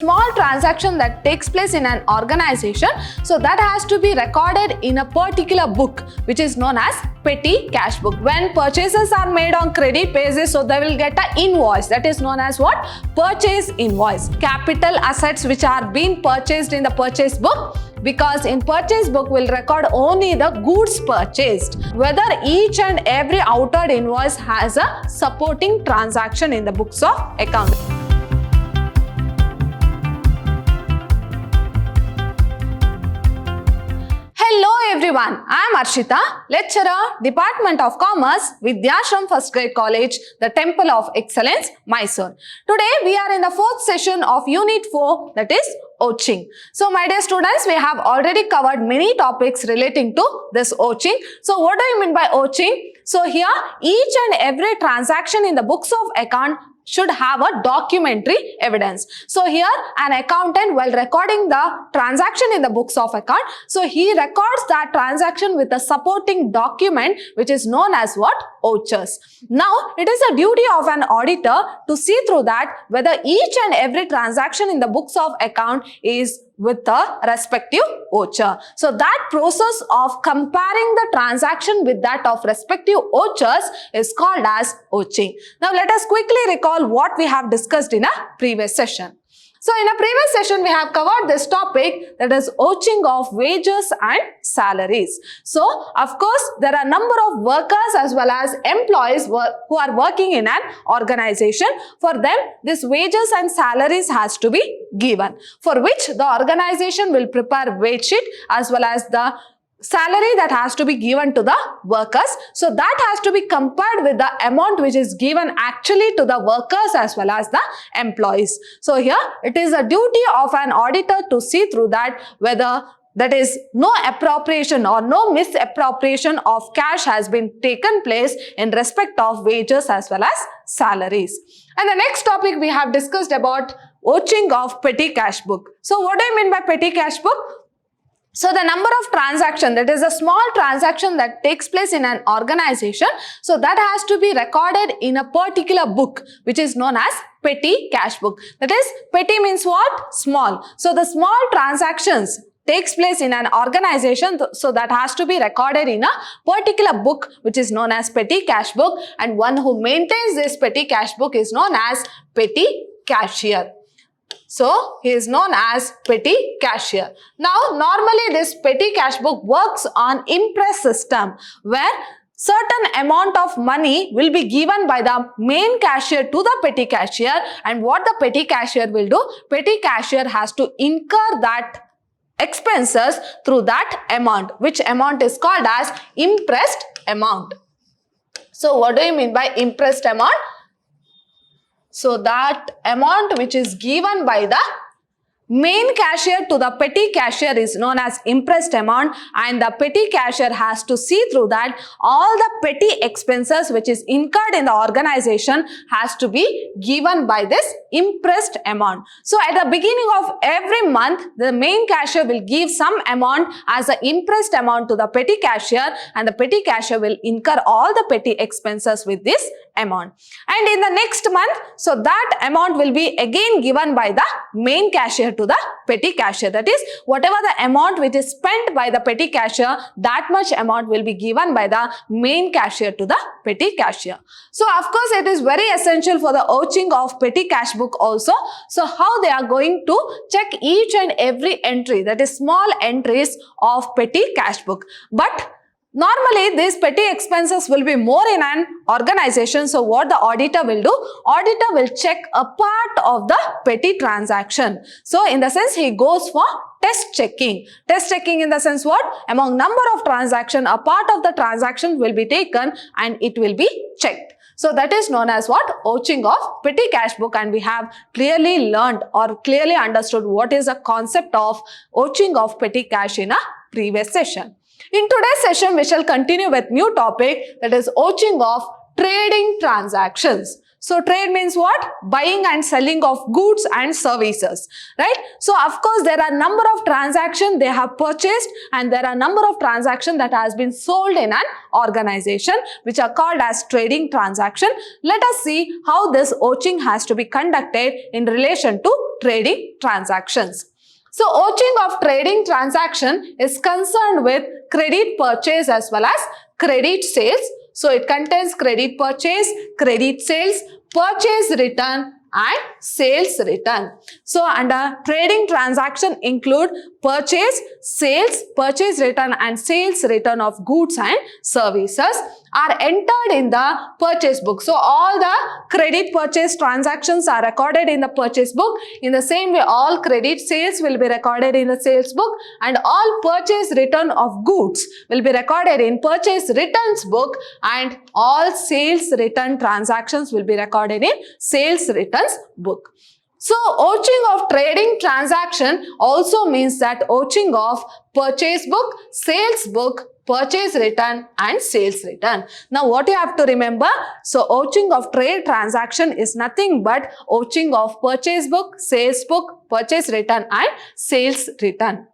Small transaction that takes place in an organization, so that has to be recorded in a particular book which is known as petty cash book. When purchases are made on credit basis, so they will get an invoice that is known as what? Purchase invoice. Capital assets which are being purchased in the purchase book, because in purchase book will record only the goods purchased. Whether each and every outer invoice has a supporting transaction in the books of account. Hello everyone, I am Arshita, lecturer, Department of Commerce, Vidhyaashram First Grade College, the Temple of Excellence, Mysuru. Today we are in the fourth session of Unit 4, that is Vouching. So my dear students, we have already covered many topics relating to this vouching. So what do you mean by vouching? So here each and every transaction in the books of account should have a documentary evidence. So here an accountant, while recording the transaction in the books of account, so he records that transaction with a supporting document which is known as what? Vouchers. Now it is a duty of an auditor to see through that whether each and every transaction in the books of account is with the respective voucher. So that process of comparing the transaction with that of respective vouchers is called as vouching. Now let us quickly recall what we have discussed in a previous session. So in a previous session, we have covered this topic, that is vouching of wages and salaries. So of course, there are a number of workers as well as employees who are working in an organization. For them, this wages and salaries has to be given, for which the organization will prepare wage sheet as well as the salary that has to be given to the workers. So that has to be compared with the amount which is given actually to the workers as well as the employees. So here it is a duty of an auditor to see through that whether that is no appropriation or no misappropriation of cash has been taken place in respect of wages as well as salaries. And the next topic we have discussed about vouching of petty cash book. So what do I mean by petty cash book? So the number of transaction, that is a small transaction that takes place in an organization, so that has to be recorded in a particular book which is known as petty cash book. That is, petty means what? Small. So the small transactions takes place in an organization, so that has to be recorded in a particular book which is known as petty cash book, and one who maintains this petty cash book is known as petty cashier. So he is known as petty cashier. Now normally this petty cash book works on impress system, where certain amount of money will be given by the main cashier to the petty cashier, and what the petty cashier will do? Petty cashier has to incur that expenses through that amount, which amount is called as impressed amount. So what do you mean by impressed amount? So that amount which is given by the main cashier to the petty cashier is known as impressed amount, and the petty cashier has to see through that all the petty expenses which is incurred in the organization has to be given by this impressed amount. So at the beginning of every month, the main cashier will give some amount as an impressed amount to the petty cashier, and the petty cashier will incur all the petty expenses with this amount. And in the next month, so that amount will be again given by the main cashier to the petty cashier. That is, whatever the amount which is spent by the petty cashier, that much amount will be given by the main cashier to the petty cashier. So of course it is very essential for the vouching of petty cash book also. So how they are going to check each and every entry, that is small entries of petty cash book. But normally these petty expenses will be more in an organization. So what the auditor will do? Auditor will check a part of the petty transaction. So in the sense he goes for test checking. Test checking in the sense what? Among number of transaction, a part of the transaction will be taken and it will be checked. So that is known as what? Vouching of petty cash book, and we have clearly learned or clearly understood what is the concept of vouching of petty cash in a previous session. In today's session, we shall continue with new topic, that is vouching of trading transactions. So trade means what? Buying and selling of goods and services, right? So of course there are number of transactions they have purchased and there are number of transactions that has been sold in an organization, which are called as trading transaction. Let us see how this vouching has to be conducted in relation to trading transactions. So vouching of trading transaction is concerned with credit purchase as well as credit sales. So it contains credit purchase, credit sales, purchase return and sales return. So under trading transaction include purchase, sales, purchase return and sales return of goods and services are entered in the purchase book. So all the credit purchase transactions are recorded in the purchase book. In the same way, all credit sales will be recorded in the sales book and all purchase return of goods will be recorded in purchase returns book and all sales return transactions will be recorded in sales returns book. So vouching of trading transaction also means that vouching of purchase book, sales book, purchase return and sales return. Now what you have to remember, so vouching of trade transaction is nothing but vouching of purchase book, sales book, purchase return and sales return.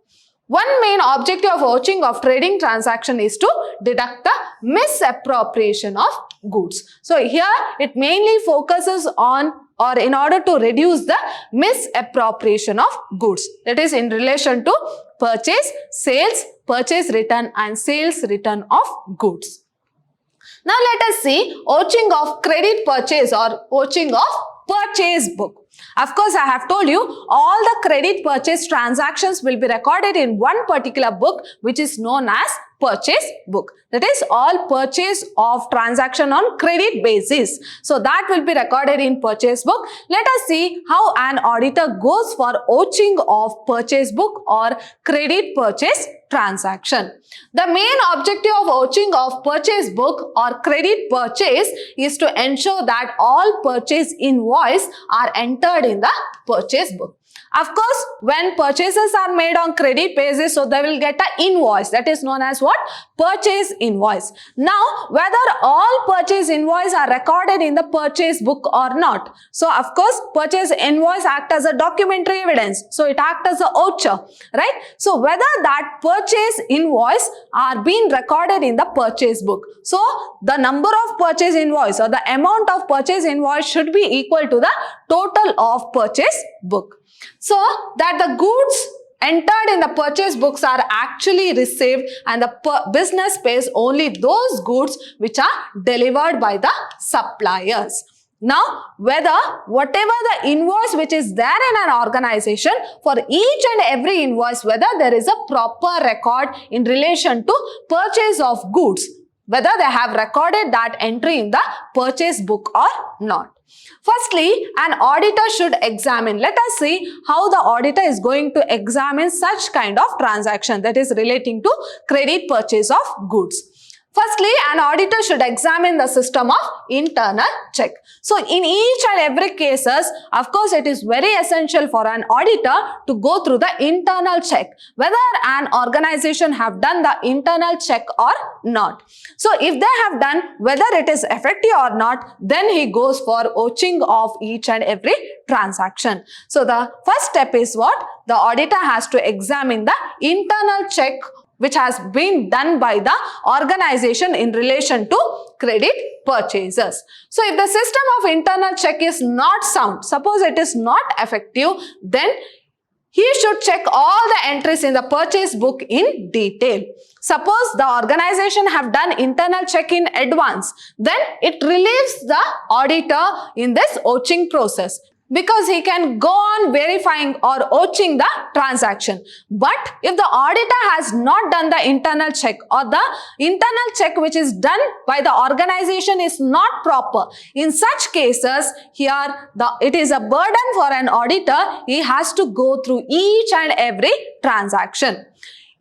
One main objective of vouching of trading transaction is to deduct the misappropriation of goods. So here it mainly focuses on or in order to reduce the misappropriation of goods. That is in relation to purchase, sales, purchase return and sales return of goods. Now let us see vouching of credit purchase or vouching of purchase book. Of course, I have told you all the credit purchase transactions will be recorded in one particular book which is known as purchase book. That is all purchase of transaction on credit basis. So that will be recorded in purchase book. Let us see how an auditor goes for vouching of purchase book or credit purchase transaction. The main objective of vouching of purchase book or credit purchase is to ensure that all purchase invoice are entered in the purchase book. Of course, when purchases are made on credit basis, so they will get an invoice that is known as what? Purchase invoice. Now, whether all purchase invoice are recorded in the purchase book or not. So, of course, purchase invoice act as a documentary evidence. So, it acts as a voucher, right? So, whether that purchase invoice are being recorded in the purchase book. So, the number of purchase invoice or the amount of purchase invoice should be equal to the total of purchase book. So that the goods entered in the purchase books are actually received and the business pays only those goods which are delivered by the suppliers. Now, whatever the invoice which is there in an organization, for each and every invoice, whether there is a proper record in relation to purchase of goods, whether they have recorded that entry in the purchase book or not. Firstly, an auditor should examine. Let us see how the auditor is going to examine such kind of transaction that is relating to credit purchase of goods. Firstly, an auditor should examine the system of internal check. So, in each and every cases, of course, it is very essential for an auditor to go through the internal check, whether an organization have done the internal check or not. So, if they have done, whether it is effective or not, then he goes for vouching of each and every transaction. So, the first step is what? The auditor has to examine the internal check which has been done by the organization in relation to credit purchases. So, if the system of internal check is not sound, suppose it is not effective, then he should check all the entries in the purchase book in detail. Suppose the organization have done internal check in advance, then it relieves the auditor in this vouching process, because he can go on verifying or vouching the transaction. But if the auditor has not done the internal check or the internal check which is done by the organization is not proper, in such cases, here it is a burden for an auditor. He has to go through each and every transaction.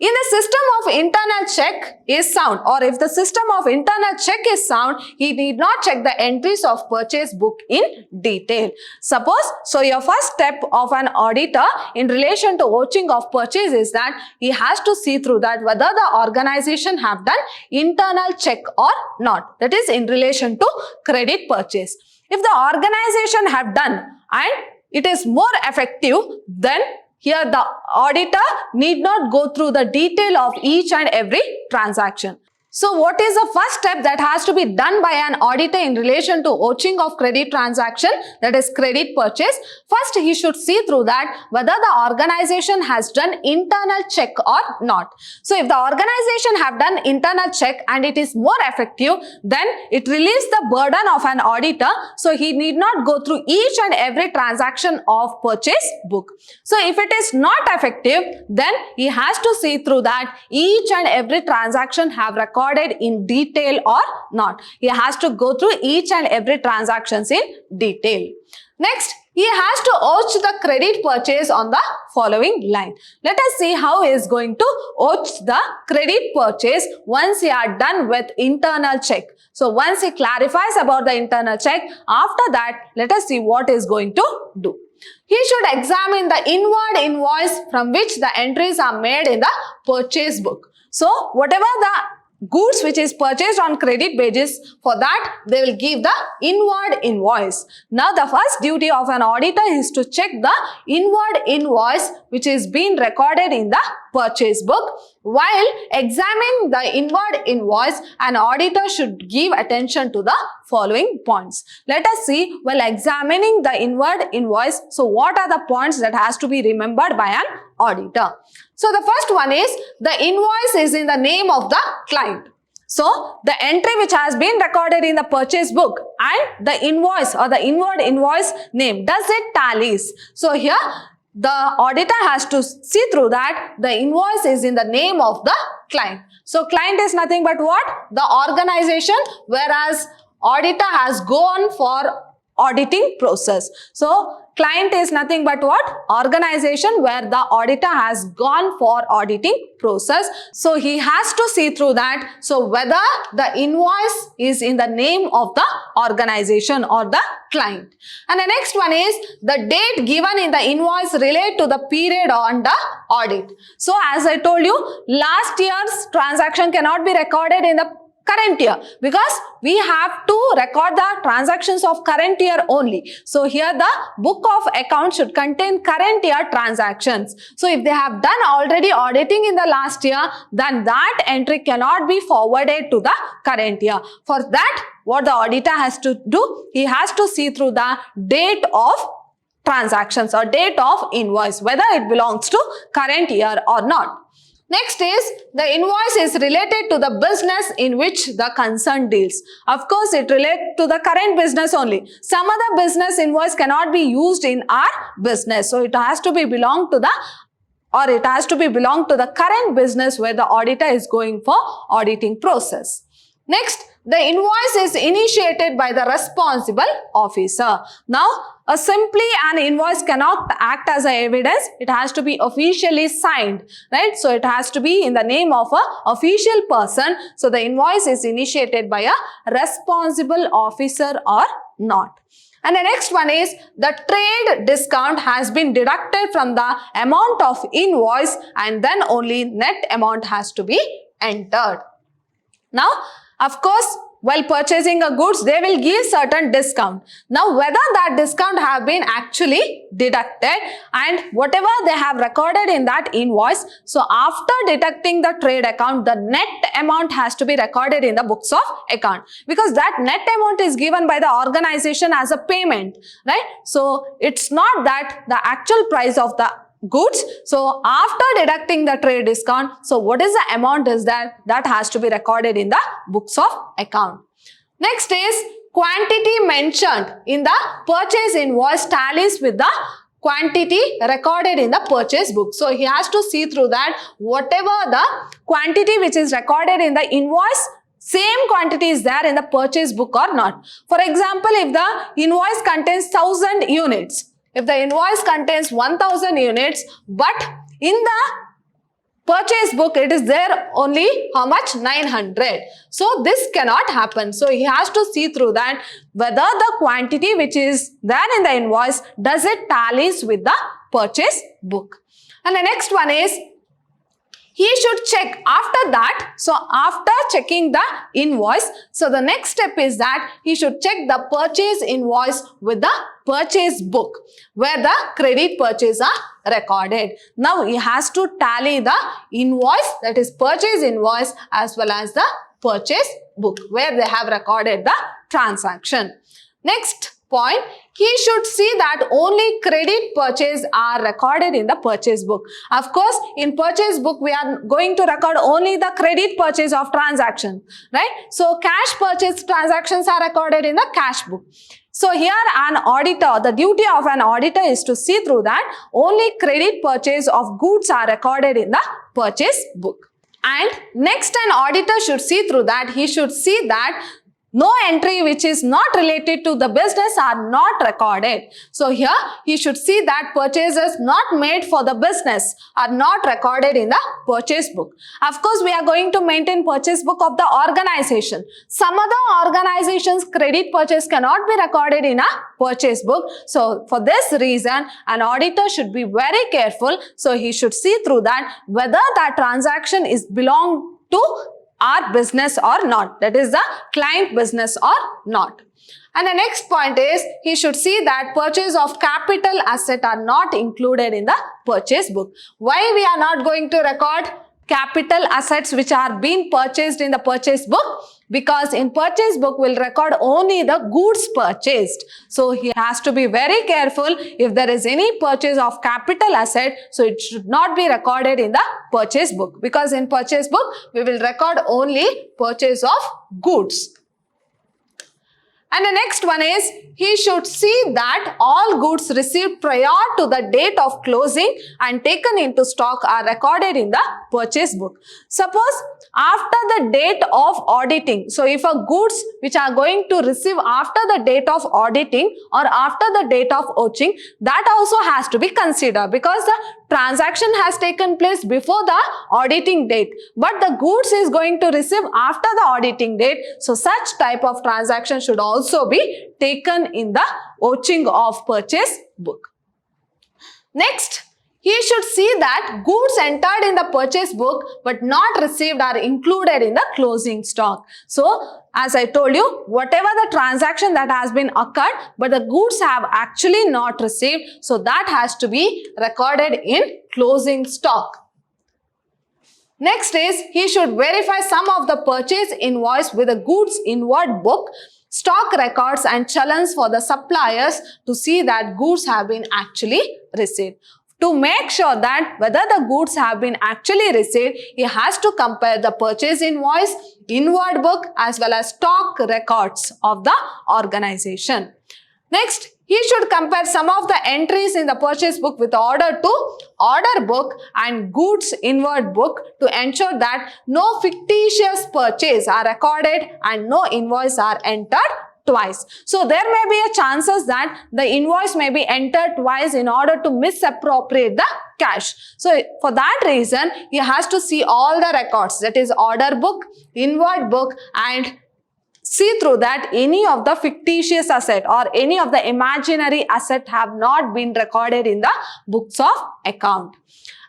If the system of internal check is sound, or if the system of internal check is sound, he need not check the entries of purchase book in detail. Suppose, so your first step of an auditor in relation to vouching of purchase is that he has to see through that whether the organization have done internal check or not. That is in relation to credit purchase. If the organization have done and it is more effective, then here the auditor need not go through the detail of each and every transaction. So what is the first step that has to be done by an auditor in relation to vouching of credit transaction, that is credit purchase? First, he should see through that whether the organization has done internal check or not. So if the organization have done internal check and it is more effective, then it relieves the burden of an auditor. So he need not go through each and every transaction of purchase book. So if it is not effective, then he has to see through that each and every transaction have recorded in detail or not. He has to go through each and every transactions in detail. Next, he has to vouch the credit purchase on the following line. Let us see how he is going to vouch the credit purchase once he are done with internal check. So once he clarifies about the internal check, after that, let us see what he is going to do. He should examine the inward invoice from which the entries are made in the purchase book. So whatever the goods which is purchased on credit basis, for that they will give the inward invoice. Now the first duty of an auditor is to check the inward invoice which is being recorded in the purchase book. While examining the inward invoice, an auditor should give attention to the following points. Let us see, while examining the inward invoice, so what are the points that has to be remembered by an auditor? So the first one is the invoice is in the name of the client. So the entry which has been recorded in the purchase book and the invoice or the inward invoice name, does it tallies? So here the auditor has to see through that the invoice is in the name of the client. So client is nothing but what? The organization, whereas auditor has gone for auditing process. So client is nothing but what? Organization, where the auditor has gone for auditing process. So he has to see through that. So whether the invoice is in the name of the organization or the client. And the next one is the date given in the invoice relate to the period on the audit. So as I told you, last year's transaction cannot be recorded in the current year, because we have to record the transactions of current year only. So here the book of accounts should contain current year transactions. So if they have done already auditing in the last year, then that entry cannot be forwarded to the current year. For that, what the auditor has to do, he has to see through the date of transactions or date of invoice, whether it belongs to current year or not. Next is the invoice is related to the business in which the concern deals. Of course, it relates to the current business only. Some other business invoice cannot be used in our business. So it has to be belong to the current business where the auditor is going for auditing process. Next, the invoice is initiated by the responsible officer. Now, simply an invoice cannot act as a evidence. It has to be officially signed, right? So it has to be in the name of a official person. So the invoice is initiated by a responsible officer or not. And the next one is the trade discount has been deducted from the amount of invoice, and then only net amount has to be entered. Now, of course, while purchasing a goods, they will give certain discount. Now, whether that discount have been actually deducted and whatever they have recorded in that invoice, so after deducting the trade account, the net amount has to be recorded in the books of account, because that net amount is given by the organization as a payment, right? So it's not that the actual price of the goods. So after deducting the trade discount, so what is the amount is that has to be recorded in the books of account. Next is quantity mentioned in the purchase invoice tallies with the quantity recorded in the purchase book. So he has to see through that whatever the quantity which is recorded in the invoice, same quantity is there in the purchase book or not. For example, if the invoice contains 1000 units, if the invoice contains 1000 units, but in the purchase book it is there only how much? 900. So this cannot happen. So he has to see through that whether the quantity which is there in the invoice, does it tallies with the purchase book. And the next one is He should check after that. So after checking the invoice, so the next step is that he should check the purchase invoice with the purchase book where the credit purchase are recorded. Now he has to tally the invoice, that is purchase invoice, as well as the purchase book where they have recorded the transaction. Next point, he should see that only credit purchase are recorded in the purchase book. Of course, in purchase book, we are going to record only the credit purchase of transaction, right? So cash purchase transactions are recorded in the cash book. So here an auditor, the duty of an auditor is to see through that only credit purchase of goods are recorded in the purchase book. And next, an auditor should see through that, he should see that no entry which is not related to the business are not recorded. So here he should see that purchases not made for the business are not recorded in the purchase book. Of course, we are going to maintain purchase book of the organization. Some other organizations credit purchase cannot be recorded in a purchase book. So for this reason, an auditor should be very careful. So he should see through that whether that transaction is belong to our business or not, that is the client business or not. And the next point is he should see that purchase of capital asset are not included in the purchase book. Why we are not going to record capital assets which are being purchased in the purchase book? Because in purchase book we'll record only the goods purchased. So he has to be very careful if there is any purchase of capital asset, so it should not be recorded in the purchase book, because in purchase book we will record only purchase of goods. And the next one is he should see that all goods received prior to the date of closing and taken into stock are recorded in the purchase book. Suppose after the date of auditing, so if a goods which are going to receive after the date of auditing or after the date of vouching, that also has to be considered, because the transaction has taken place before the auditing date, but the goods is going to receive after the auditing date. So such type of transaction should also be taken in the vouching of purchase book. Next, he should see that goods entered in the purchase book but not received are included in the closing stock. So as I told you, whatever the transaction that has been occurred but the goods have actually not received, so that has to be recorded in closing stock. Next is he should verify some of the purchase invoice with the goods inward book, stock records and challans for the suppliers to see that goods have been actually received. To make sure that whether the goods have been actually received, he has to compare the purchase invoice, inward book as well as stock records of the organization. Next, he should compare some of the entries in the purchase book with order to order book and goods inward book to ensure that no fictitious purchase are recorded and no invoice are entered twice. So there may be a chances that the invoice may be entered twice in order to misappropriate the cash. So for that reason, he has to see all the records, that is order book, inward book, and see through that any of the fictitious asset or any of the imaginary asset have not been recorded in the books of account.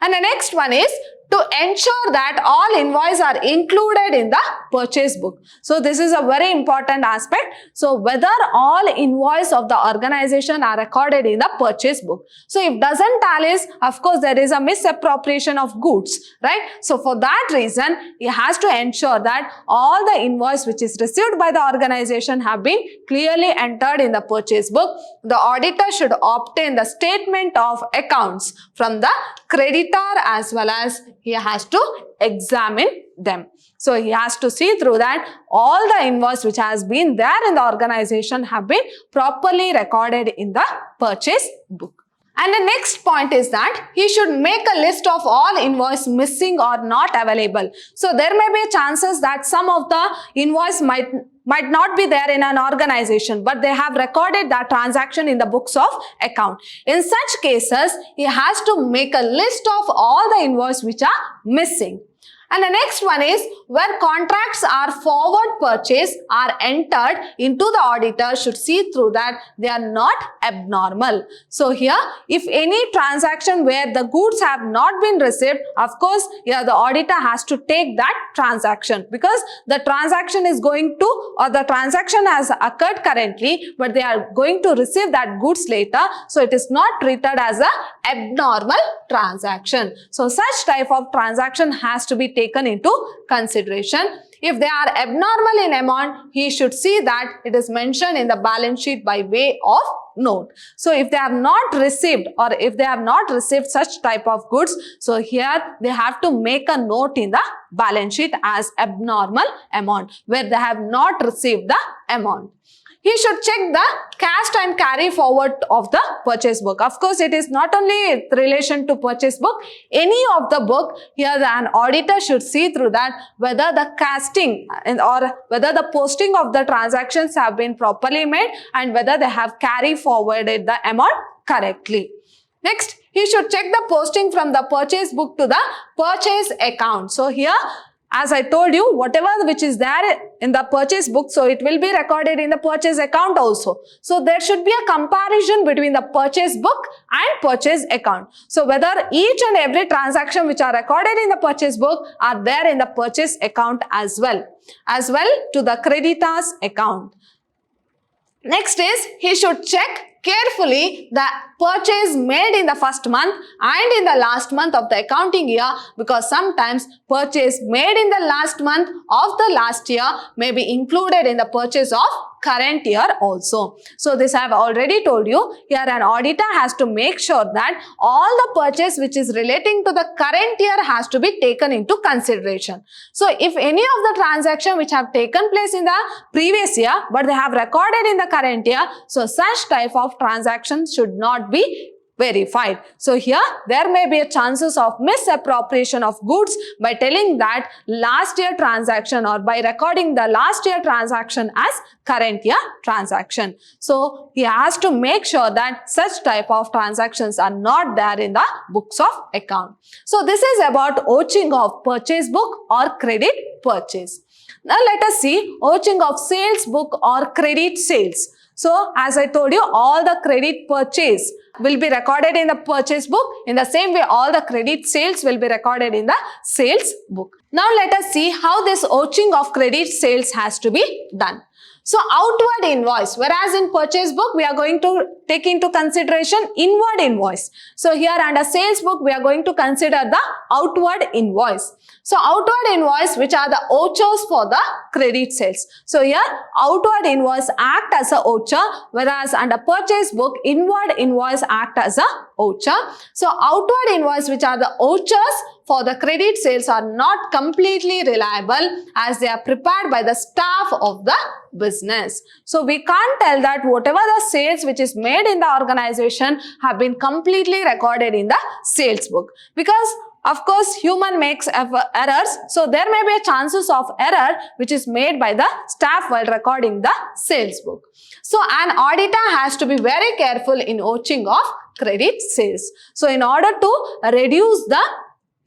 And the next one is to ensure that all invoices are included in the purchase book. So this is a very important aspect. So whether all invoices of the organization are recorded in the purchase book. So if doesn't tallies, of course there is a misappropriation of goods, right? So for that reason, he has to ensure that all the invoice which is received by the organization have been clearly entered in the purchase book. The auditor should obtain the statement of accounts from the creditor as well as he has to examine them. So he has to see through that all the invoice which has been there in the organization have been properly recorded in the purchase book. And the next point is that he should make a list of all invoice missing or not available. So there may be chances that some of the invoice might not be there in an organization, but they have recorded that transaction in the books of account. In such cases, he has to make a list of all the invoices which are missing. And the next one is where contracts are forward purchase are entered into the auditor should see through that they are not abnormal. So here, if any transaction where the goods have not been received, of course, here the auditor has to take that transaction because the transaction is going to, or the transaction has occurred currently, but they are going to receive that goods later. So it is not treated as a abnormal transaction. So such type of transaction has to be taken into consideration. If they are abnormal in amount, he should see that it is mentioned in the balance sheet by way of note. So if they have not received, or if they have not received such type of goods, so here they have to make a note in the balance sheet as abnormal amount where they have not received the amount. He should check the cash and carry forward of the purchase book. Of course, it is not only in relation to purchase book, any of the book, here an auditor should see through that whether the casting or whether the posting of the transactions have been properly made and whether they have carried forwarded the amount correctly. Next, he should check the posting from the purchase book to the purchase account. So here, as I told you, whatever which is there in the purchase book, so it will be recorded in the purchase account also. So there should be a comparison between the purchase book and purchase account. So whether each and every transaction which are recorded in the purchase book are there in the purchase account as well to the creditors account. Next is, he should check carefully the purchase made in the first month and in the last month of the accounting year, because sometimes purchase made in the last month of the last year may be included in the purchase of current year also. So this I have already told you. Here an auditor has to make sure that all the purchase which is relating to the current year has to be taken into consideration. So if any of the transaction which have taken place in the previous year but they have recorded in the current year, so such type of transactions should not be verified. So here there may be a chances of misappropriation of goods by telling that last year transaction or by recording the last year transaction as current year transaction. So he has to make sure that such type of transactions are not there in the books of account. So this is about vouching of purchase book or credit purchase. Now let us see vouching of sales book or credit sales. So as I told you, all the credit purchase will be recorded in the purchase book. In the same way, all the credit sales will be recorded in the sales book. Now let us see how this vouching of credit sales has to be done. So outward invoice, whereas in purchase book we are going to take into consideration inward invoice. So here under sales book we are going to consider the outward invoice. So outward invoice, which are the vouchers for the credit sales. So here outward invoice act as a voucher, whereas under purchase book inward invoice act as a voucher. So outward invoice, which are the vouchers for the credit sales, are not completely reliable as they are prepared by the staff of the business. So we can't tell that whatever the sales which is made in the organization have been completely recorded in the sales book, because of course human makes errors. So there may be a chances of error which is made by the staff while recording the sales book. So an auditor has to be very careful in vouching of credit sales. So in order to reduce the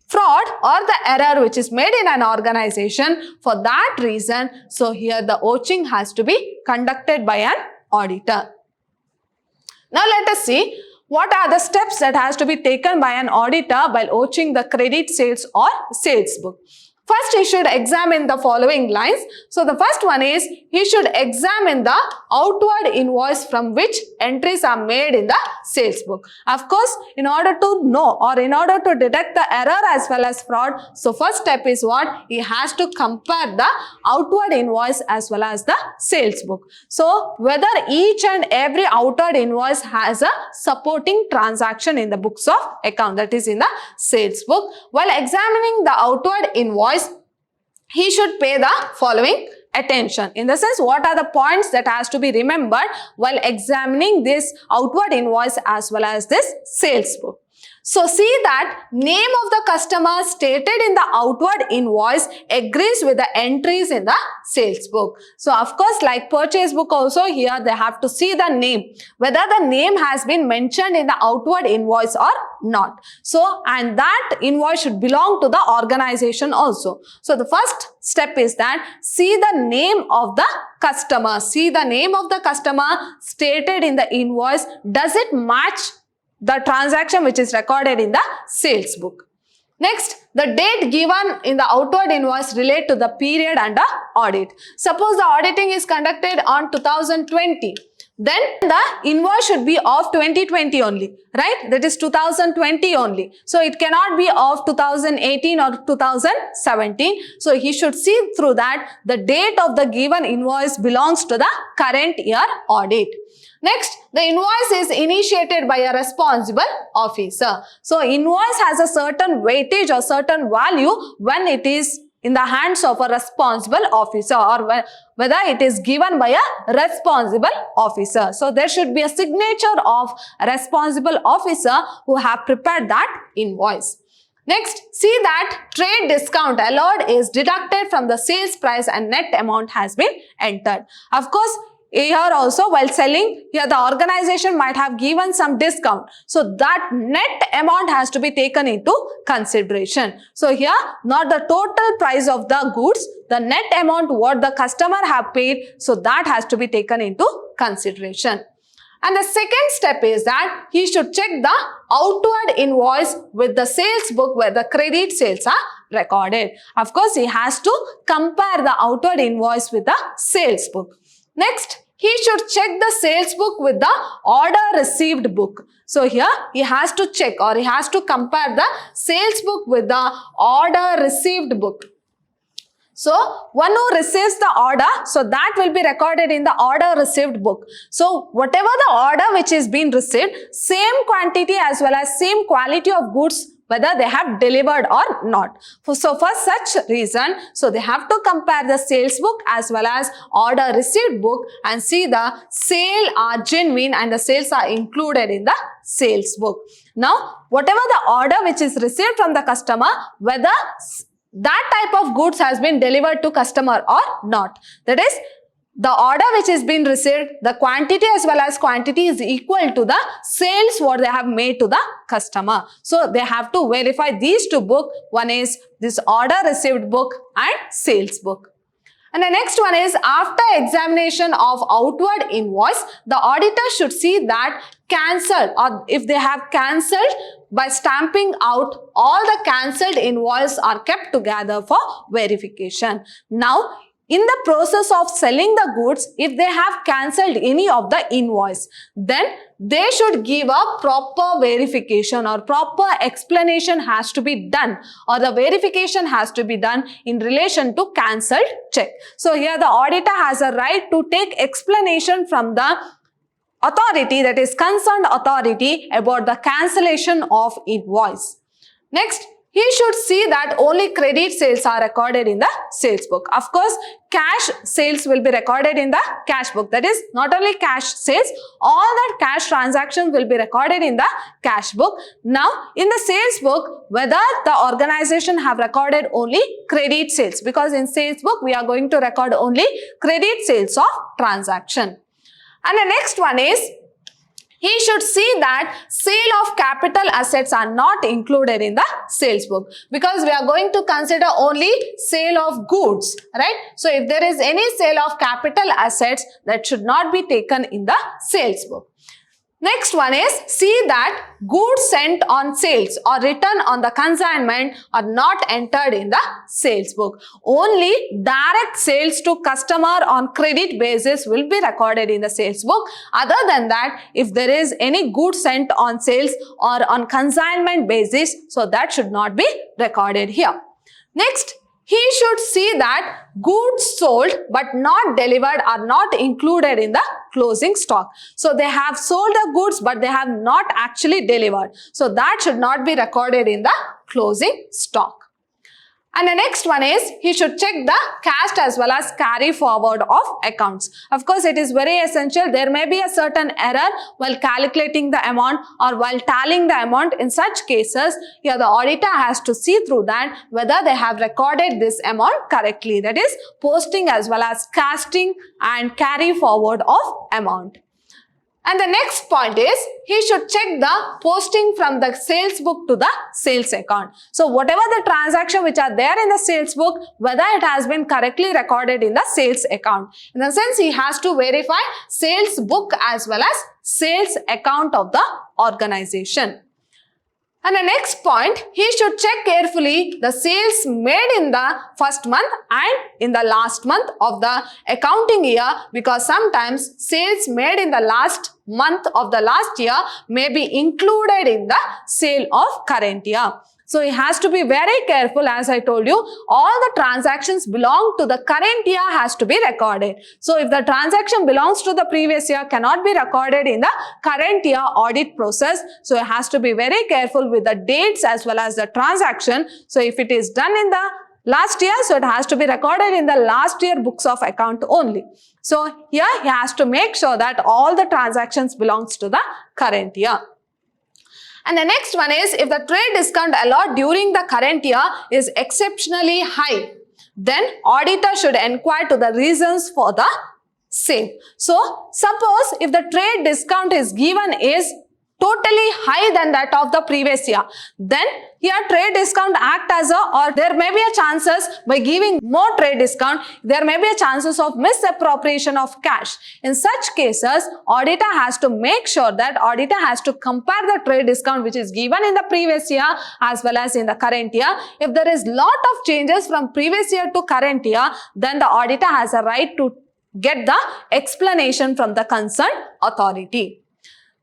fraud or the error which is made in an organization, for that reason, so here the vouching has to be conducted by an auditor. Now let us see what are the steps that has to be taken by an auditor while vouching the credit sales or sales book. First, he should examine the following lines. So the first one is, he should examine the outward invoice from which entries are made in the sales book. Of course, in order to know or in order to detect the error as well as fraud, so first step is what? He has to compare the outward invoice as well as the sales book. So whether each and every outward invoice has a supporting transaction in the books of account, that is in the sales book. While examining the outward invoice, he should pay the following attention. In the sense, what are the points that has to be remembered while examining this outward invoice as well as this sales book. So see that name of the customer stated in the outward invoice agrees with the entries in the sales book. So of course, like purchase book also, here they have to see the name, whether the name has been mentioned in the outward invoice or not. So, and that invoice should belong to the organization also. So the first step is that see the name of the customer. See the name of the customer stated in the invoice. Does it match the transaction which is recorded in the sales book? Next, the date given in the outward invoice relate to the period under audit. Suppose the auditing is conducted on 2020. Then the invoice should be of 2020 only, right? That is 2020 only. So it cannot be of 2018 or 2017. So he should see through that the date of the given invoice belongs to the current year audit. Next, the invoice is initiated by a responsible officer. So invoice has a certain weightage or certain value when it is in the hands of a responsible officer, or whether it is given by a responsible officer. So there should be a signature of a responsible officer who have prepared that invoice. Next, see that trade discount allowed is deducted from the sales price and net amount has been entered. Of course, here also while selling, here the organization might have given some discount. So that net amount has to be taken into consideration. So here not the total price of the goods, the net amount what the customer have paid. So that has to be taken into consideration. And the second step is that he should check the outward invoice with the sales book where the credit sales are recorded. Of course, he has to compare the outward invoice with the sales book. Next, he should check the sales book with the order received book. So here he has to check or he has to compare the sales book with the order received book. So one who receives the order, so that will be recorded in the order received book. So whatever the order which is being received, same quantity as well as same quality of goods, whether they have delivered or not. So for such reason, so they have to compare the sales book as well as order received book and see the sale are genuine and the sales are included in the sales book. Now, whatever the order which is received from the customer, whether that type of goods has been delivered to customer or not. That is, the order which is being received, the quantity as well as quantity is equal to the sales what they have made to the customer. So they have to verify these two books. One is this order received book and sales book. And the next one is after examination of outward invoice, the auditor should see that cancelled, or if they have cancelled, by stamping out all the cancelled invoice are kept together for verification. Now, in the process of selling the goods, if they have cancelled any of the invoice, then they should give a proper verification or proper explanation has to be done, or the verification has to be done in relation to cancelled check. So here the auditor has a right to take explanation from the authority, that is concerned authority, about the cancellation of invoice. Next, he should see that only credit sales are recorded in the sales book. Of course, cash sales will be recorded in the cash book. That is, not only cash sales, all that cash transactions will be recorded in the cash book. Now, in the sales book, whether the organization have recorded only credit sales, because in sales book, we are going to record only credit sales of transaction. And the next one is, he should see that sale of capital assets are not included in the sales book, because we are going to consider only sale of goods, right? So if there is any sale of capital assets, that should not be taken in the sales book. Next one is, see that goods sent on sales or written on the consignment are not entered in the sales book. Only direct sales to customer on credit basis will be recorded in the sales book. Other than that, if there is any goods sent on sales or on consignment basis, so that should not be recorded here. Next, he should see that goods sold but not delivered are not included in the closing stock. So they have sold the goods but they have not actually delivered. So that should not be recorded in the closing stock. And the next one is he should check the cash as well as carry forward of accounts. Of course, it is very essential. There may be a certain error while calculating the amount or while tallying the amount. In such cases, here the auditor has to see through that whether they have recorded this amount correctly. That is posting as well as casting and carry forward of amount. And the next point is he should check the posting from the sales book to the sales account. So whatever the transaction which are there in the sales book, whether it has been correctly recorded in the sales account. In the sense, he has to verify sales book as well as sales account of the organization. And the next point, he should check carefully the sales made in the first month and in the last month of the accounting year, because sometimes sales made in the last month of the last year may be included in the sale of current year. So he has to be very careful. As I told you, all the transactions belong to the current year has to be recorded. So if the transaction belongs to the previous year, cannot be recorded in the current year audit process. So he has to be very careful with the dates as well as the transaction. So if it is done in the last year, so it has to be recorded in the last year books of account only. So here he has to make sure that all the transactions belongs to the current year. And the next one is, if the trade discount allowed during the current year is exceptionally high, then auditor should inquire to the reasons for the same. So suppose if the trade discount is given is totally high than that of the previous year, then here trade discount act as a, or there may be a chances by giving more trade discount, there may be a chances of misappropriation of cash. In such cases, auditor has to make sure that auditor has to compare the trade discount which is given in the previous year as well as in the current year. If there is lot of changes from previous year to current year, then the auditor has a right to get the explanation from the concerned authority.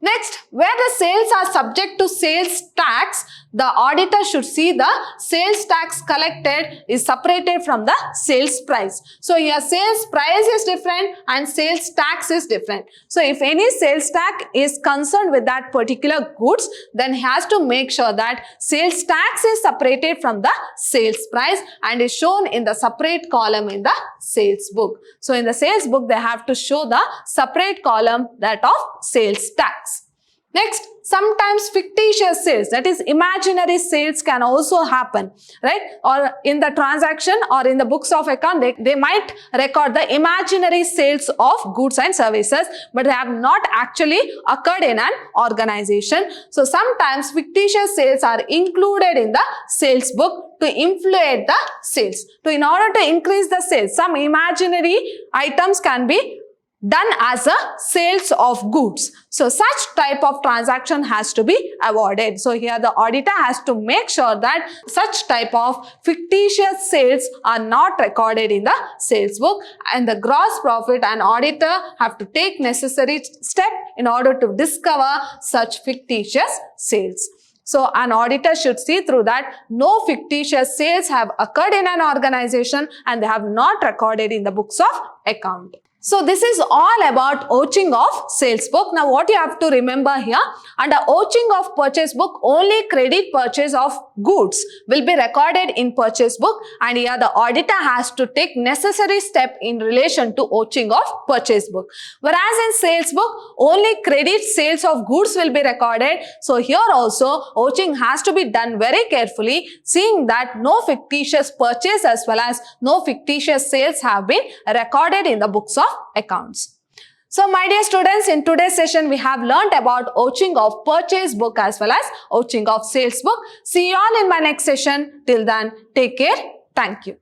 Next, where the sales are subject to sales tax, the auditor should see the sales tax collected is separated from the sales price. So here sales price is different and sales tax is different. So if any sales tax is concerned with that particular goods, then he has to make sure that sales tax is separated from the sales price and is shown in the separate column in the sales book. So in the sales book, they have to show the separate column that of sales tax. Next, sometimes fictitious sales, that is imaginary sales, can also happen, right? Or in the transaction or in the books of account, they might record the imaginary sales of goods and services, but they have not actually occurred in an organization. So sometimes fictitious sales are included in the sales book to inflate the sales. So in order to increase the sales, some imaginary items can be done as a sales of goods. So such type of transaction has to be avoided. So here the auditor has to make sure that such type of fictitious sales are not recorded in the sales book, and the gross profit and auditor have to take necessary step in order to discover such fictitious sales. So an auditor should see through that no fictitious sales have occurred in an organization and they have not recorded in the books of account. So this is all about vouching of sales book. Now what you have to remember here, under vouching of purchase book, only credit purchase of goods will be recorded in purchase book, and here the auditor has to take necessary step in relation to vouching of purchase book. Whereas in sales book, only credit sales of goods will be recorded. So here also vouching has to be done very carefully, seeing that no fictitious purchase as well as no fictitious sales have been recorded in the books of accounts. So my dear students, in today's session we have learnt about vouching of purchase book as well as vouching of sales book. See you all in my next session. Till then, take care. Thank you.